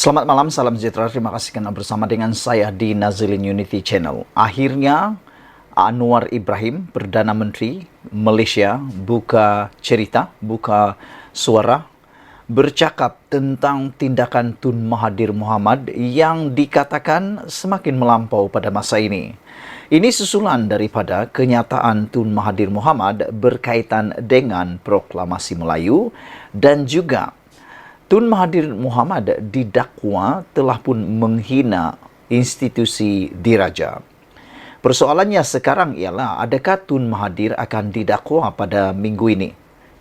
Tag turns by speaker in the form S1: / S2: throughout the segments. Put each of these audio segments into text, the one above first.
S1: Selamat malam, salam sejahtera. Terima kasih karena bersama dengan saya di Nazilin Unity Channel. Akhirnya Anwar Ibrahim, Perdana Menteri Malaysia, buka cerita, buka suara, bercakap tentang tindakan Tun Mahathir Mohamad yang dikatakan semakin melampau pada masa ini. Ini susulan daripada kenyataan Tun Mahathir Mohamad berkaitan dengan proklamasi Melayu dan juga Tun Mahathir Mohamad didakwa telah pun menghina institusi diraja. Persoalannya sekarang ialah adakah Tun Mahathir akan didakwa pada minggu ini?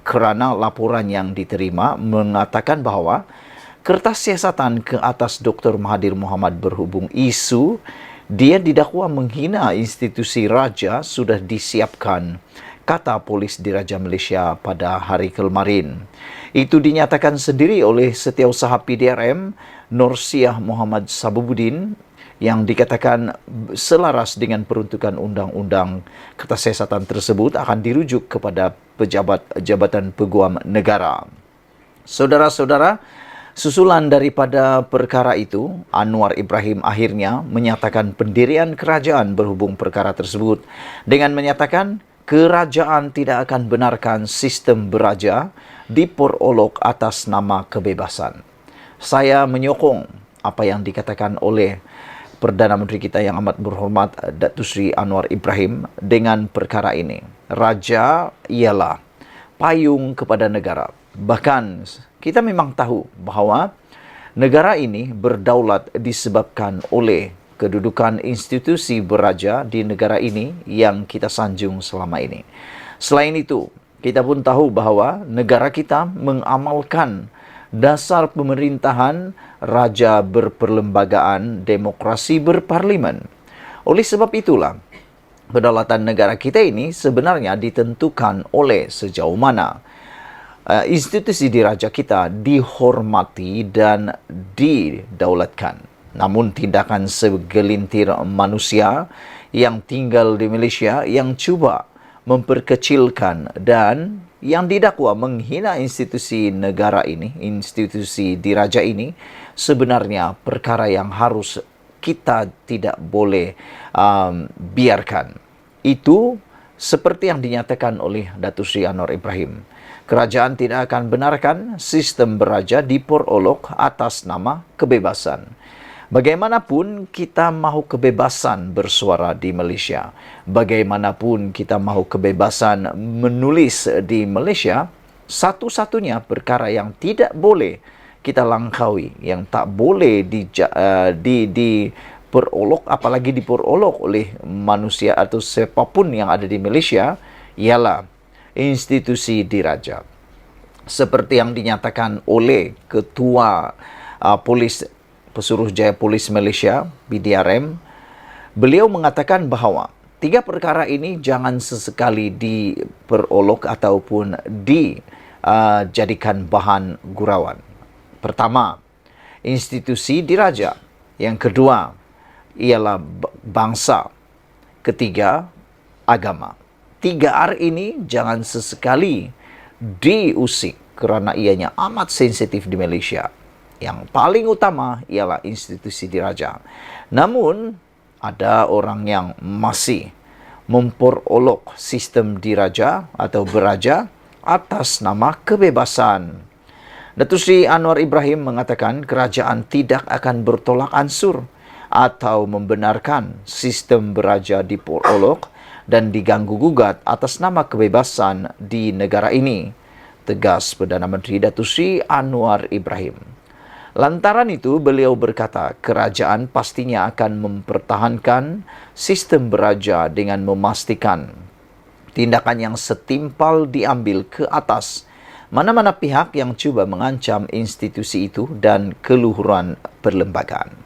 S1: Kerana laporan yang diterima mengatakan bahawa kertas siasatan ke atas Dr. Mahathir Mohamad berhubung isu dia didakwa menghina institusi raja sudah disiapkan, kata polis diraja Malaysia pada hari kemarin. Itu dinyatakan sendiri oleh Setiausaha PDRM Nursiah Muhammad Sabubudin yang dikatakan selaras dengan peruntukan undang-undang kertas siasatan tersebut akan dirujuk kepada pejabat Jabatan Peguam Negara. Saudara-saudara, susulan daripada perkara itu, Anwar Ibrahim akhirnya menyatakan pendirian kerajaan berhubung perkara tersebut dengan menyatakan kerajaan tidak akan benarkan sistem beraja diperolok atas nama kebebasan. Saya menyokong apa yang dikatakan oleh Perdana Menteri kita yang amat berhormat Datuk Seri Anwar Ibrahim dengan perkara ini. Raja ialah payung kepada negara. Bahkan kita memang tahu bahawa negara ini berdaulat disebabkan oleh kedudukan institusi beraja di negara ini yang kita sanjung selama ini. Selain itu, kita pun tahu bahawa negara kita mengamalkan dasar pemerintahan raja berperlembagaan, demokrasi berparlimen. Oleh sebab itulah, kedaulatan negara kita ini sebenarnya ditentukan oleh sejauh mana institusi diraja kita dihormati dan didaulatkan. Namun tindakan segelintir manusia yang tinggal di Malaysia yang cuba memperkecilkan dan yang didakwa menghina institusi negara ini, institusi diraja ini, sebenarnya perkara yang harus kita tidak boleh biarkan. Itu seperti yang dinyatakan oleh Datuk Seri Anwar Ibrahim. Kerajaan tidak akan benarkan sistem beraja diperolok atas nama kebebasan. Bagaimanapun kita mahu kebebasan bersuara di Malaysia, bagaimanapun kita mahu kebebasan menulis di Malaysia, satu-satunya perkara yang tidak boleh kita langkaui, yang tak boleh diperolok, apalagi diperolok oleh manusia atau siapapun yang ada di Malaysia, ialah institusi diraja. Seperti yang dinyatakan oleh Ketua Pesuruhjaya Polis Malaysia, PDRM, beliau mengatakan bahawa 3 perkara ini jangan sesekali diperolok ataupun dijadikan bahan gurauan. Pertama, institusi diraja. Yang kedua, ialah bangsa. Ketiga, agama. 3R ini jangan sesekali diusik kerana ianya amat sensitif di Malaysia. Yang paling utama ialah institusi diraja. Namun, ada orang yang masih memperolok sistem diraja atau beraja atas nama kebebasan. Datuk Seri Anwar Ibrahim mengatakan kerajaan tidak akan bertolak ansur atau membenarkan sistem beraja diperolok dan diganggu-gugat atas nama kebebasan di negara ini, tegas Perdana Menteri Datuk Seri Anwar Ibrahim. Lantaran itu, beliau berkata kerajaan pastinya akan mempertahankan sistem beraja dengan memastikan tindakan yang setimpal diambil ke atas mana-mana pihak yang cuba mengancam institusi itu dan keluhuran perlembagaan.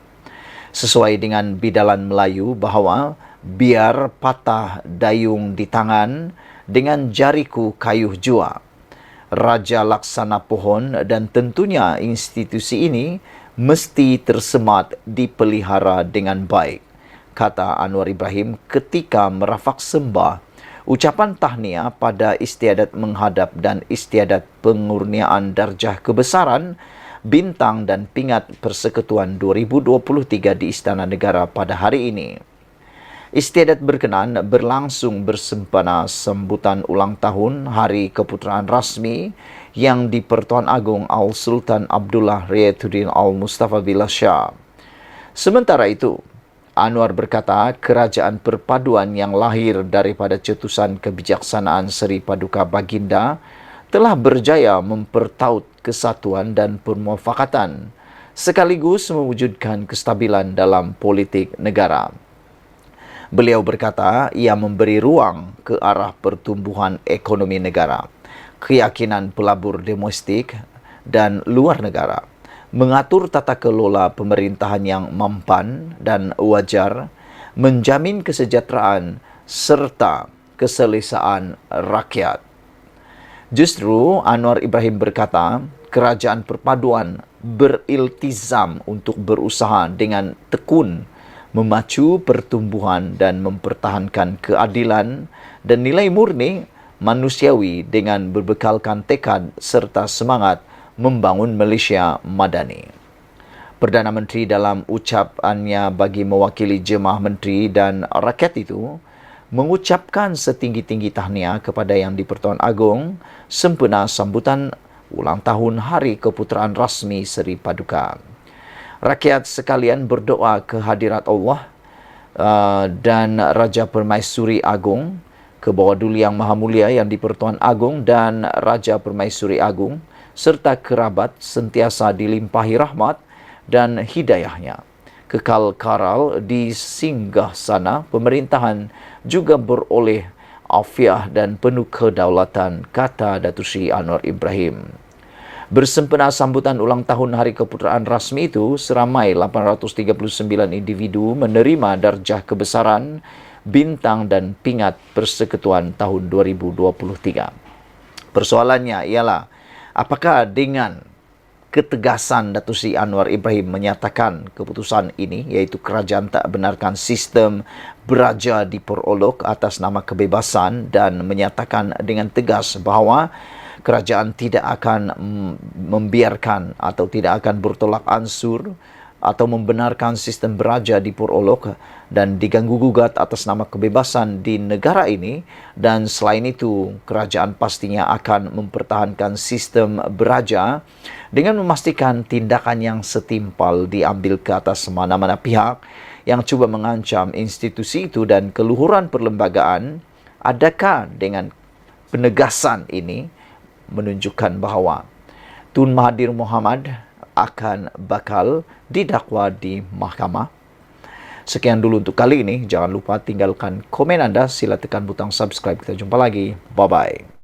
S1: Sesuai dengan bidalan Melayu bahawa biar patah dayung di tangan, dengan jariku kayuh jua. Raja laksana pohon dan tentunya institusi ini mesti tersemat dipelihara dengan baik, kata Anwar Ibrahim ketika merafak sembah ucapan tahniah pada istiadat menghadap dan istiadat pengurniaan darjah kebesaran Bintang dan Pingat Persekutuan 2023 di Istana Negara pada hari ini. Istiadat berkenan berlangsung bersempena sambutan ulang tahun Hari Keputeraan Rasmi yang di-Pertuan Agong Al-Sultan Abdullah Riayatuddin Al-Mustafa Billah Shah. Sementara itu, Anwar berkata kerajaan perpaduan yang lahir daripada cetusan kebijaksanaan Seri Paduka Baginda telah berjaya mempertaut kesatuan dan permuafakatan sekaligus mewujudkan kestabilan dalam politik negara. Beliau berkata ia memberi ruang ke arah pertumbuhan ekonomi negara, keyakinan pelabur domestik dan luar negara, mengatur tata kelola pemerintahan yang mampan dan wajar, menjamin kesejahteraan serta keselesaan rakyat. Justru Anwar Ibrahim berkata, kerajaan perpaduan beriltizam untuk berusaha dengan tekun memacu pertumbuhan dan mempertahankan keadilan dan nilai murni manusiawi dengan berbekalkan tekad serta semangat membangun Malaysia Madani. Perdana Menteri dalam ucapannya bagi mewakili jemaah menteri dan rakyat itu mengucapkan setinggi-tinggi tahniah kepada Yang di-Pertuan Agong sempena sambutan ulang tahun Hari Keputeraan Rasmi Seri Paduka. Rakyat sekalian berdoa ke hadirat Allah dan Raja Permaisuri Agong, ke bawah Duli Yang Maha Mulia Yang di-Pertuan Agong dan Raja Permaisuri Agong, serta kerabat sentiasa dilimpahi rahmat dan hidayahnya. Kekal karal di singgah sana pemerintahan juga beroleh afiah dan penuh kedaulatan, kata Datuk Seri Anwar Ibrahim. Bersempena sambutan ulang tahun Hari Keputeraan Rasmi itu, seramai 839 individu menerima darjah kebesaran, bintang dan pingat Persekutuan tahun 2023. Persoalannya ialah, apakah dengan ketegasan Datuk Seri Anwar Ibrahim menyatakan keputusan ini, iaitu kerajaan tak benarkan sistem beraja diperolok atas nama kebebasan dan menyatakan dengan tegas bahawa kerajaan tidak akan membiarkan atau tidak akan bertolak ansur atau membenarkan sistem beraja diperolok dan diganggu-gugat atas nama kebebasan di negara ini, dan selain itu kerajaan pastinya akan mempertahankan sistem beraja dengan memastikan tindakan yang setimpal diambil ke atas mana-mana pihak yang cuba mengancam institusi itu dan keluhuran perlembagaan. Adakah dengan penegasan ini menunjukkan bahawa Tun Mahathir Mohamad akan bakal didakwa di mahkamah? Sekian dulu untuk kali ini. Jangan lupa tinggalkan komen anda. Sila tekan butang subscribe. Kita jumpa lagi. Bye-bye.